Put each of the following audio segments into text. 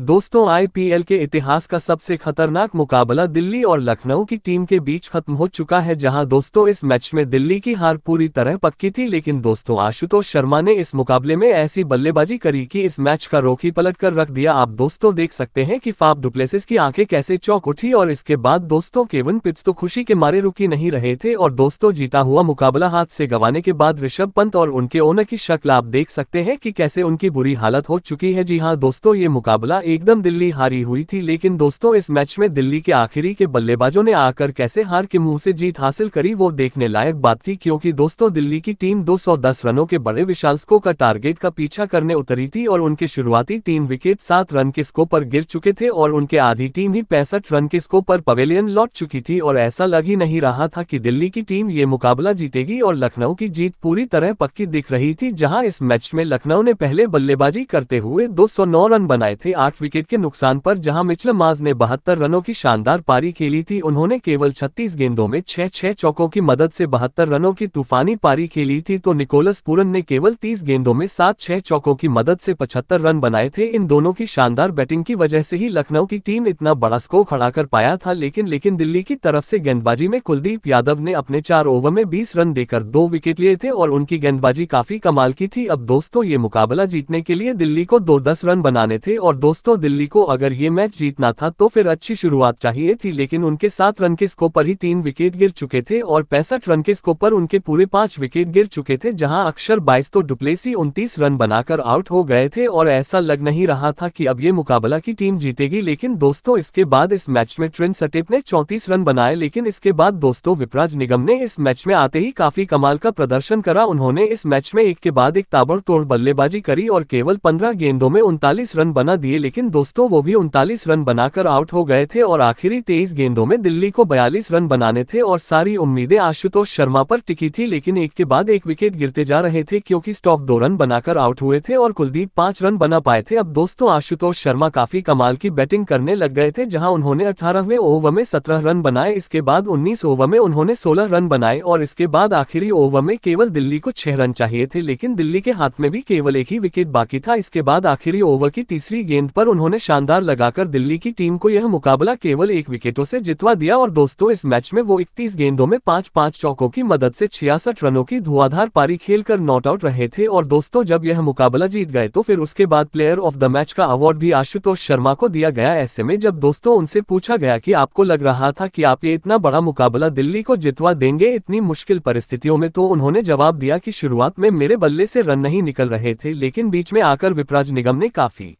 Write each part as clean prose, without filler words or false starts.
दोस्तों आईपीएल के इतिहास का सबसे खतरनाक मुकाबला दिल्ली और लखनऊ की टीम के बीच खत्म हो चुका है। जहां दोस्तों इस मैच में दिल्ली की हार पूरी तरह पक्की थी, लेकिन दोस्तों आशुतोष शर्मा ने इस मुकाबले में ऐसी बल्लेबाजी करी कि इस मैच का रोक ही पलट कर रख दिया। आप दोस्तों देख सकते हैं कि फाफ डुप्लेसिस की आंखें कैसे चौंक उठी और इसके बाद दोस्तों केविन पिट्स तो खुशी के मारे रुकी नहीं रहे थे। और दोस्तों जीता हुआ मुकाबला हाथ से गंवाने के बाद ऋषभ पंत और उनके ओनर की शक्ल आप देख सकते हैं कि कैसे उनकी बुरी हालत हो चुकी है। जी हाँ दोस्तों, ये मुकाबला एकदम दिल्ली हारी हुई थी, लेकिन दोस्तों इस मैच में दिल्ली के आखिरी के बल्लेबाजों ने आकर कैसे हार के मुंह से जीत हासिल करी वो देखने लायक बात थी। क्योंकि दोस्तों दिल्ली की टीम 210 रनों के बड़े विशाल स्कोर का टारगेट का पीछा करने उतरी थी और उनके शुरुआती 3 विकेट 7 रन के स्कोर पर गिर चुके थे और उनके आधी टीम ही 65 रन के स्कोर पर पवेलियन लौट चुकी थी। और ऐसा लग ही नहीं रहा था कि दिल्ली की टीम ये मुकाबला जीतेगी और लखनऊ की जीत पूरी तरह पक्की दिख रही थी। जहां इस मैच में लखनऊ ने पहले बल्लेबाजी करते हुए 209 रन बनाए थे 8 विकेट के नुकसान पर, जहां मिचेल मार्श ने 72 रनों की शानदार पारी खेली थी। उन्होंने केवल 36 गेंदों में 6 चौकों की मदद से 72 रनों की तूफानी पारी खेली थी, तो निकोलस पूरन ने केवल 30 गेंदों में 7 चौकों की मदद से 75 रन बनाए थे। इन दोनों की शानदार बैटिंग की वजह से ही लखनऊ की टीम इतना बड़ा स्कोर खड़ा कर पाया था। लेकिन दिल्ली की तरफ से गेंदबाजी में कुलदीप यादव ने अपने 4 ओवर में 20 रन देकर 2 विकेट लिए थे और उनकी गेंदबाजी काफी कमाल की थी। अब दोस्तों ये मुकाबला जीतने के लिए दिल्ली को 210 रन बनाने थे और दोस्तों दिल्ली को अगर ये मैच जीतना था तो फिर अच्छी शुरुआत चाहिए थी, लेकिन उनके 7 रन के स्कोर पर ही 3 विकेट गिर चुके थे और 65 रन के स्कोर पर उनके पूरे 5 विकेट गिर चुके थे। जहां अक्षर 22 तो डुप्लेसी 29 रन बनाकर आउट हो गए थे और ऐसा लग नहीं रहा था कि अब ये मुकाबला की टीम जीतेगी। लेकिन दोस्तों इसके बाद इस मैच में ट्रेंट सटेप ने 34 रन बनाए, लेकिन इसके बाद दोस्तों विपराज निगम ने इस मैच में आते ही काफी कमाल का प्रदर्शन करा। उन्होंने इस मैच में एक के बाद एक ताबड़तोड़ बल्लेबाजी करी और केवल 15 गेंदों में 39 रन बना दिए, लेकिन दोस्तों वो भी 39 रन बनाकर आउट हो गए थे और आखिरी 23 गेंदों में दिल्ली को 42 रन बनाने थे और सारी उम्मीदें आशुतोष शर्मा पर टिकी थी। लेकिन एक के बाद एक विकेट गिरते जा रहे थे क्योंकि स्टॉक 2 रन बनाकर आउट हुए थे और कुलदीप 5 रन बना पाए थे। अब दोस्तों आशुतोष शर्मा काफी कमाल की बैटिंग करने लग गए थे, जहां उन्होंने 18वें ओवर में 17 रन बनाए, इसके बाद 19 ओवर में उन्होंने 16 रन बनाए और इसके बाद आखिरी ओवर में केवल दिल्ली को 6 रन चाहिए थे, लेकिन दिल्ली के हाथ में भी केवल एक ही विकेट बाकी था। इसके बाद आखिरी ओवर की तीसरी गेंद पर उन्होंने शानदार लगाकर दिल्ली की टीम को यह मुकाबला केवल 1 विकेटों से जितवा दिया और दोस्तों इस मैच में वो 31 गेंदों में 5 चौकों की मदद से 66 रनों की धुआंधार पारी खेलकर नॉट आउट रहे थे। और दोस्तों जब यह मुकाबला जीत गए तो फिर उसके बाद प्लेयर ऑफ द मैच का अवार्ड भी आशुतोष शर्मा को दिया गया। ऐसे में जब दोस्तों उनसे पूछा गया कि आपको लग रहा था कि आप ये इतना बड़ा मुकाबला दिल्ली को जितवा देंगे इतनी मुश्किल परिस्थितियों में, तो उन्होंने जवाब दिया कि शुरुआत में मेरे बल्ले से रन नहीं निकल रहे थे, लेकिन बीच में आकर विपराज निगम ने काफी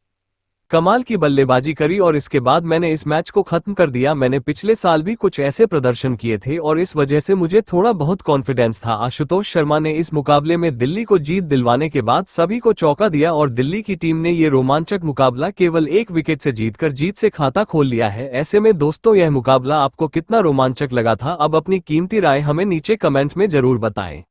कमाल की बल्लेबाजी करी और इसके बाद मैंने इस मैच को खत्म कर दिया। मैंने पिछले साल भी कुछ ऐसे प्रदर्शन किए थे और इस वजह से मुझे थोड़ा बहुत कॉन्फिडेंस था। आशुतोष शर्मा ने इस मुकाबले में दिल्ली को जीत दिलवाने के बाद सभी को चौंका दिया और दिल्ली की टीम ने ये रोमांचक मुकाबला केवल 1 विकेट से जीतकर जीत से खाता खोल लिया है। ऐसे में दोस्तों यह मुकाबला आपको कितना रोमांचक लगा था, अब अपनी कीमती राय हमें नीचे कमेंट में जरूर बताएं।